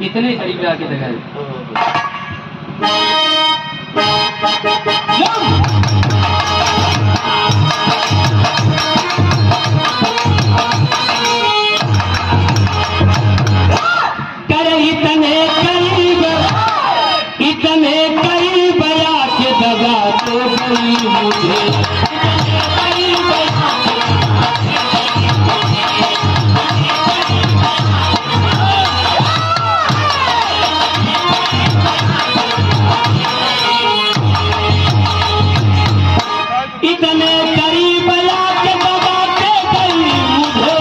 इतने करीब आके दिखाए। कर इतने करीब आके दगा तो गई मुझे। इतने करीब आके दबाते गई मुझे।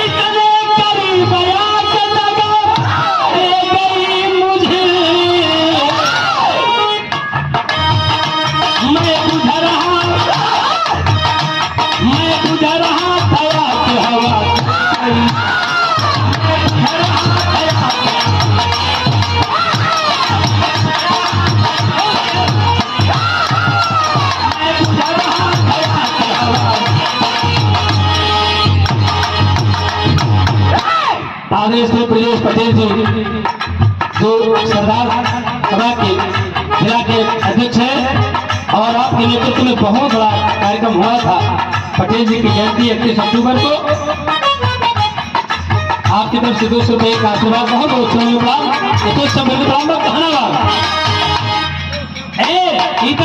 इतने करीब आके दबाते गई मुझे। मैं बुझ रहा था कि हवा आदरणीय श्री ब्रजेश पटेल जी जो सरदार सभा के जिला के अध्यक्ष हैं और आपके नेतृत्व में बहुत बड़ा कार्यक्रम हुआ था पटेल जी की जयंती 31 अक्टूबर को। आपकी तरफ से 200 रुपये का आशीर्वाद बहुत बहुत कहना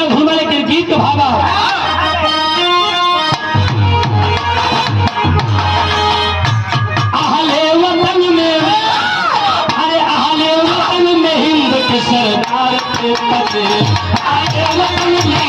घूम लेकिन गीत तो भागा आहले वतन में, अरे आहले वतन में हिंद के सरदार के पते। आहले वतन में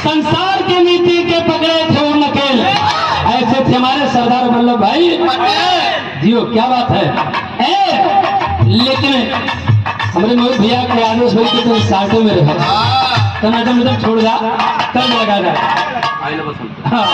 संसार की नीति के पकड़े थे वो नकेल, ऐसे थे हमारे सरदार वल्लभ भाई जियो। क्या बात है। लेकिन हमारे मोहित भैया के आदेश हुई कि तुम साठों में रहो तो मैडम छोड़ जा तब लगा जा। हाँ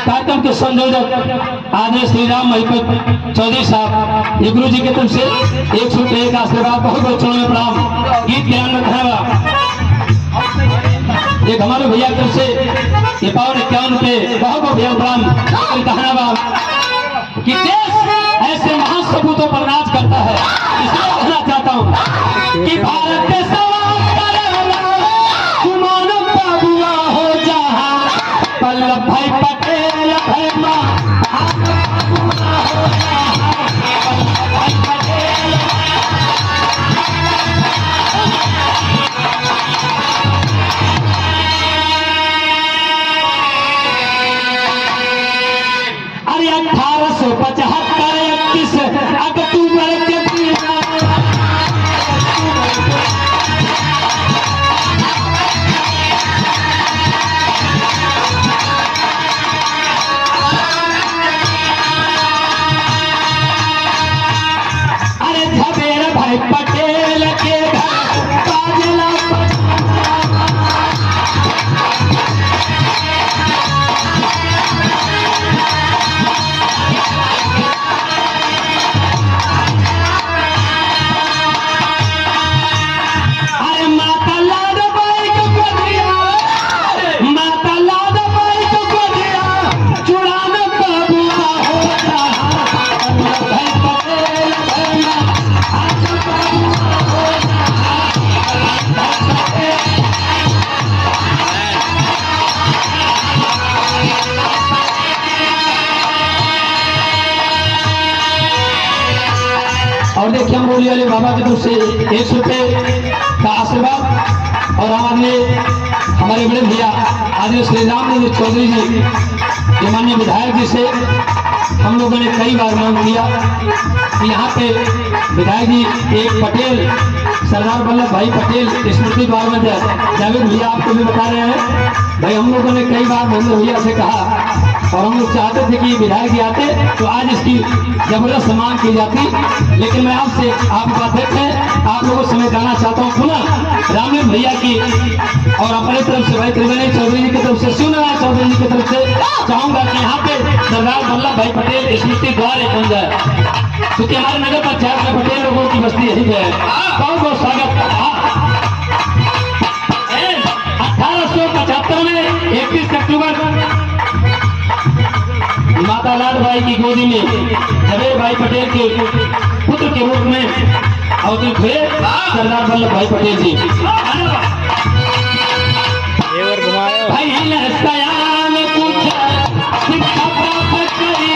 कार्यक्रम के संयोजक आदरणीय श्री राम महिपत चौधरी साहब, ये गुरु जी की तरफ से 100 रुपये का आशीर्वाद बहुत बहुत चरणों में प्रणाम। गीत ज्ञान में धन्यवाद। एक हमारे भैया की तरफ से ये 51 रुपये बहुत बहुत भैया प्रणाम धन्यवाद। कि देश ऐसे महान सपूतों पर नाच करता है, इसलिए कहना चाहता हूँ कि भारत के हो जहाँ वल्लभ भाई पटेल है माँ। अरे 1875 31 अक्टूबर के दिन पटेल के घर काजला और देखिए हम बोली वाले बाबा की तरफ से 100 रुपये का आशीर्वाद। और हमारे बड़े भैया आदरणीय श्री राम जी चौधरी जी ये माननीय विधायक जी से हम लोगों ने कई बार मांग किया कि यहाँ पे विधायक जी एक पटेल सरदार वल्लभ भाई पटेल स्मृति द्वार में जावेद भैया आपको भी बता रहे हैं भाई, हम लोगों ने कई बार महेंद्र भैया से कहा और हम लोग चाहते थे कि विधायक जी आते तो आज इसकी जबरदस्त मांग की जाती। लेकिन मैं आपसे आप बातें थे आप लोगों से मैं कहना चाहता हूँ पुनः रामदेव भैया की और अपने तरफ से भाई त्रिवेणी चौधरी जी की तरफ से शिवनारायण चौधरी जी की तरफ से चाहूंगा कि यहाँ पे सरदार वल्लभ भाई पटेल स्मृति द्वार एक बन जाए, क्योंकि हमारे नगर पंचायत में पटेल लोगों की बस्ती यही है। बहुत बहुत स्वागत। 1875 में 31 अक्टूबर माता लाल बाई की गोदी में जवेद भाई पटेल के पुत्र के रूप में अवतरित हुए सरदार वल्लभ भाई पटेल जी। भाई सयान कुछ शिक्षा प्राप्त करी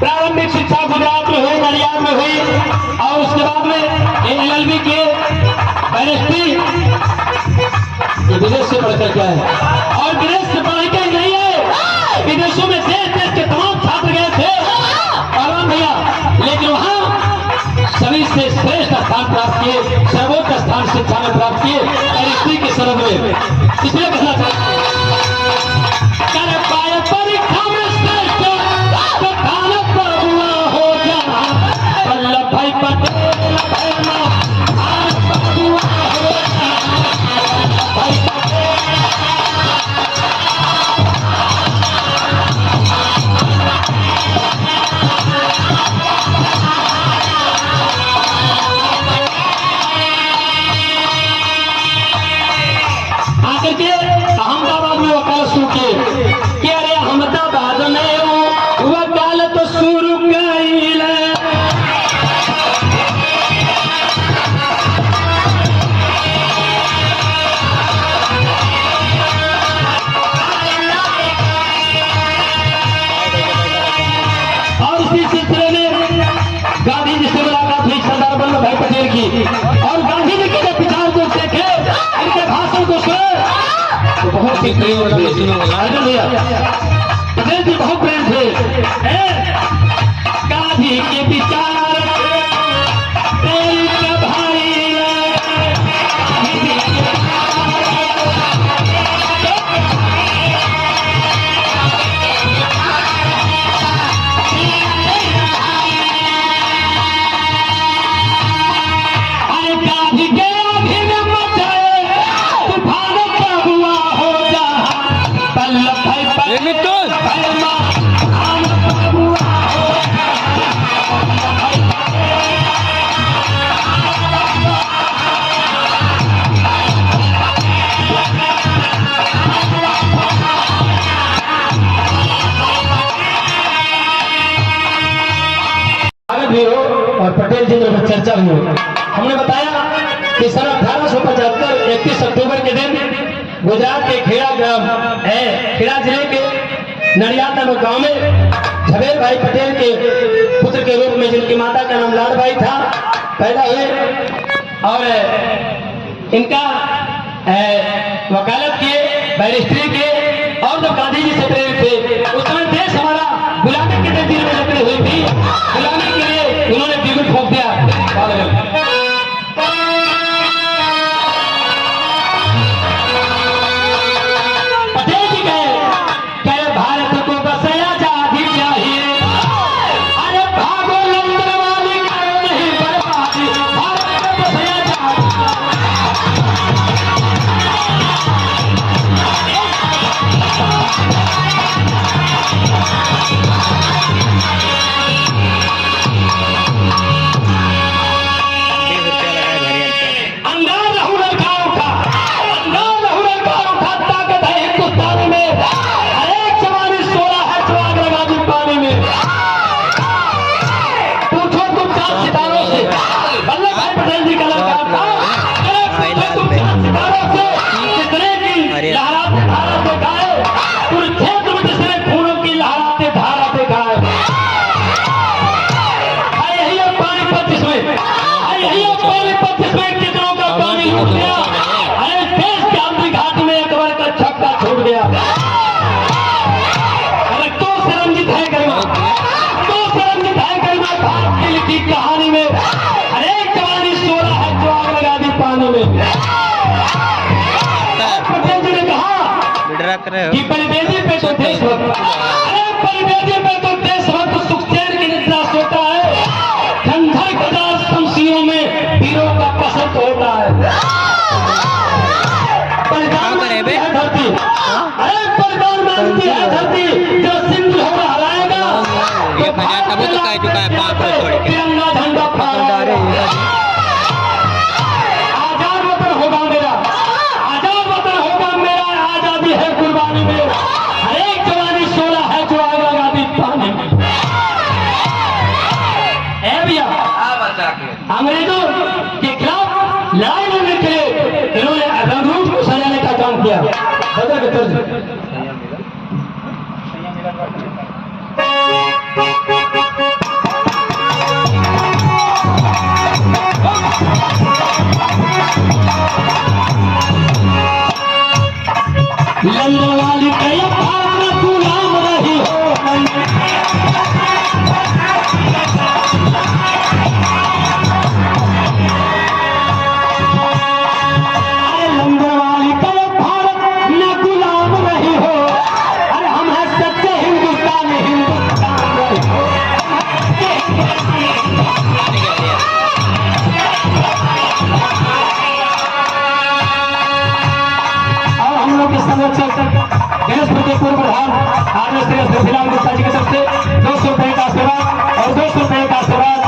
प्रारंभिक शिक्षा गुजरात में हुई, नडियाद में हुई और उसके बाद में LLB के बैरिस्ट्री विदेश से पढ़कर क्या है और विदेश से पढ़ के नहीं है, विदेशों में देश देश के तमाम छात्र गए थे पालवान भैया, लेकिन वहां सभी से श्रेष्ठ स्थान प्राप्त किए, सर्वोच्च स्थान शिक्षा में प्राप्त किए बैरिस्ट्री के शरद में। इसलिए कहना चाहते परीक्षा में श्रेष्ठ वल्लभ भाई पटेल आकर के अहमदाबाद में वकालत शुरू किए कि अरे अहमदाबाद में वकालत शुरू कईल और इसी सिलसिले में गांधी जी से मुलाकात हुई सरदार वल्लभ भाई पटेल की और गांधी जी के विचार को देखे इनके भाषण को सुने तो बहुत ही प्रेम भैया पटेल जी बहुत प्रेम थे। गांधी के विचार भाई गांधी के और पटेल जी में चर्चा हुई। हमने बताया कि सन 1875 31 अक्टूबर के दिन गुजरात के खेड़ा ग्राम खेड़ा जिले के नडियाद नामक गांव में जवेद भाई पटेल के पुत्र के रूप में जिनकी माता का नाम लाल बाई था पैदा हुए और इनका वकालत किए, बैरिस्ट्री किए और जब गांधी जी से प्रेरित थे उस समय देश हमारा गुलामी के जंजीर में जकड़ी हुई थी, गुलामी के लिए उन्होंने बिगुल ठोक दिया। पटेल जी कहे भारत को बस आजादी चाहिए, अरे भागो लंदन वाली करो नहीं बर्बादी, भारत को बस आजादी। रख रहे हो कि परिवेदी पे तो देशभक्त, अरे परिवेदी पे तो देशभक्त सुखचैन की निद्रा सोता है, ठंडा गदा शमशियों में वीरों का पसंद होता है। प्रधानमंत्री है धरती, अरे प्रधानमंत्री है धरती, जो सिंध हो हराएगा तो 1000 तब तो कह चुका है 500 छोड़ के तिरंगा झंडा फहराएगा। आजाद वतन होगा मेरा, आजाद वतन होगा मेरा, आजादी है कुर्बानी में, हर एक जवानी शोला है जो आएगा आजादी पाने में। ए भैया, अंग्रेजों के खिलाफ लड़ाई लड़ने के लिए इन्होंने रंगरूप को सजाने का काम किया। बदल के तर्ज लंदन वाली कई भारत गुलाम रही हो, लंदन वाली कई भारत न गुलाम रही हो, अरे हम हैं सच्चे हिंदुस्तान, हिंदुस्तान रही हो। और हम लोग के संरक्षक गणेशपुर के पूर्व प्रधान आदरणीय श्री सुखीलाल गुप्ता जी की तरफ से 200 रुपए का आशीर्वाद और 200 रुपए का आशीर्वाद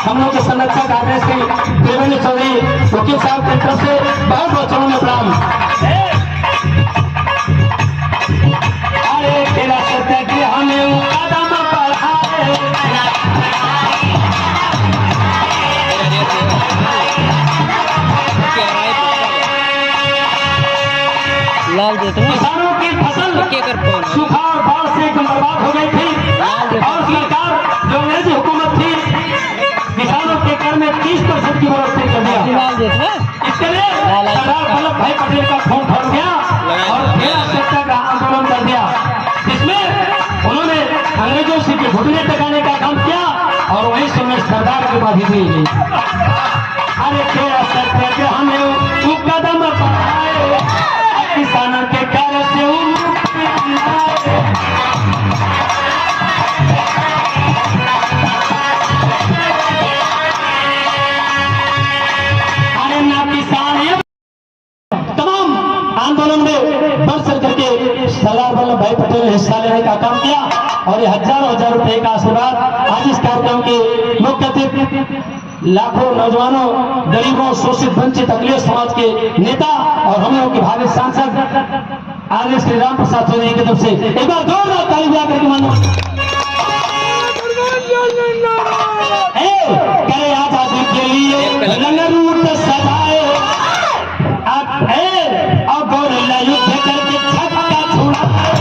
हम लोग के संरक्षक आदरणीय श्री त्रिवेणी चौधरी वकील साहब की तरफ से बहुत बहुत चरणों में प्रणाम। अरे तेरा सत्य कि हमें कदम बढ़ाए, लाल देते हैं किसानों की फसल सूखा और बाढ़ से एकदम बर्बाद हो गई थी, और सरकार जो अंग्रेजी हुकूमत थी किसानों के कर में 30% की बढ़ोतरी कर दिया। लाल देते हैं इसके लिए सरदार वल्लभ भाई पटेल का फोन फट गया और 13 सत्याग्रह आंदोलन कर दिया, जिसमें उन्होंने अंग्रेजों से घुटने टकाने का काम किया और वही समय सरदार की उपाधि दी गई। अरे 13 सत्याग्रह में तू कदम बढ़ाए, किसानों के कार्य से अरे ना किसान तमाम आंदोलन में बढ़ चढ़ करके सरदार वल्लभ भाई पटेल ने हिस्सा लेने का काम किया और ये हजारों हजार रुपए का आशीर्वाद आज इस कार्यक्रम के मुख्य अतिथि लाखों नौजवानों, गरीबों, शोषित वंचित अखिलेश समाज के नेता और हम लोग के भावी सांसद आदरणीय श्री राम प्रसाद चौधरी की तरफ से एक बार जोरदार ताली बजा करके मानो। करे आजादी के लिए रंगरूट सजाए और गोरिल्ला युद्ध करके छक्का छुड़ाए,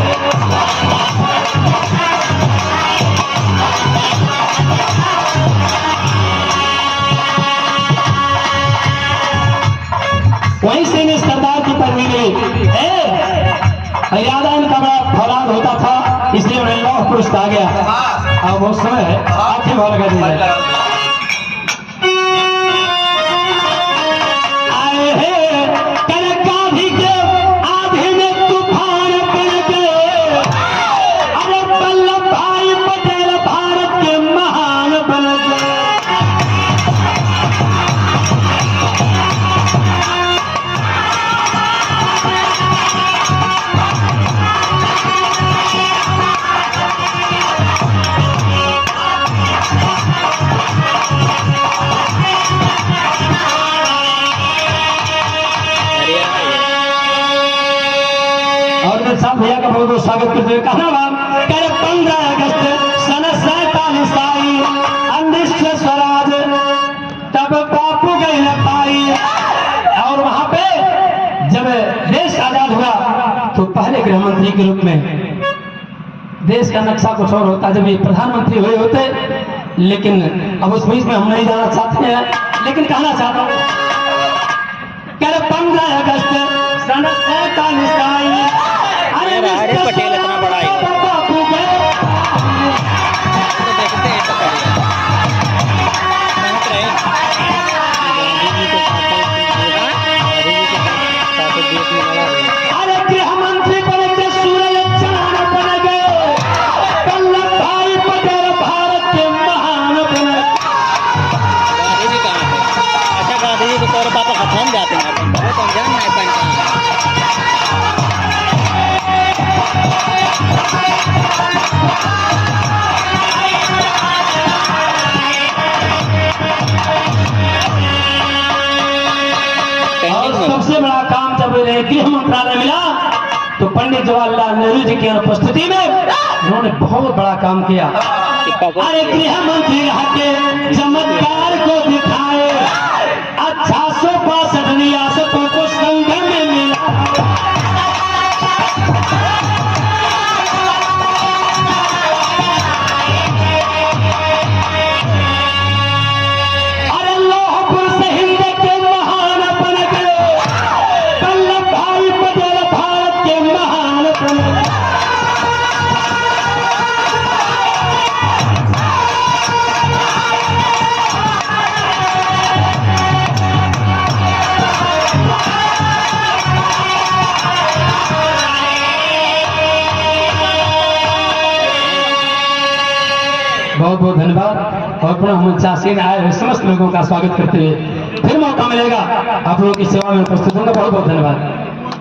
वहीं से ने सरदार की परवी ली। याद है इनका बड़ा फौलाद होता था, इसलिए उन्हें लौह पुरुष कहा गया। अब वो समय है आखिर भाव लगा दीजिए। आए हैं कलकाभी के आधे में तूफान बन गए, अरे वल्लभ भाई पटेल भारत के महान बन गए। साहब भैया का बहुत बहुत स्वागत करते हुए कहना बात कल 15 अगस्त सन 47 आई अमृत स्वराज तब बापू गई न पाई। और वहां पे जब देश आजाद हुआ तो पहले गृह मंत्री के रूप में देश का नक्शा कुछ और होता जब ये प्रधानमंत्री हुए होते, लेकिन अब उस बीच में हम नहीं जाना चाहते हैं, लेकिन कहना चाहता हूं कल 15 अगस्त सन 47 आई अरे पटेल इतना बड़ा है देखते हैं अरे गृह मंत्री बने समय मिला तो पंडित जवाहरलाल नेहरू जी की अनुपस्थिति में उन्होंने बहुत बड़ा काम किया। अरे गृह मंत्री रह के चमत्कार को दिखाए, अच्छा 162 रियासतों को संघ में मिला। अरे लौहपुर से हिंद के महान बन गए, वल्लभ भाई पटेल भारत के महान बन गए। बहुत बहुत धन्यवाद और पुनः हम झांसी में आए हुए समस्त लोगों का स्वागत करते हुए फिर मौका मिलेगा आप लोगों की सेवा में उपस्थित होंगे। बहुत बहुत धन्यवाद।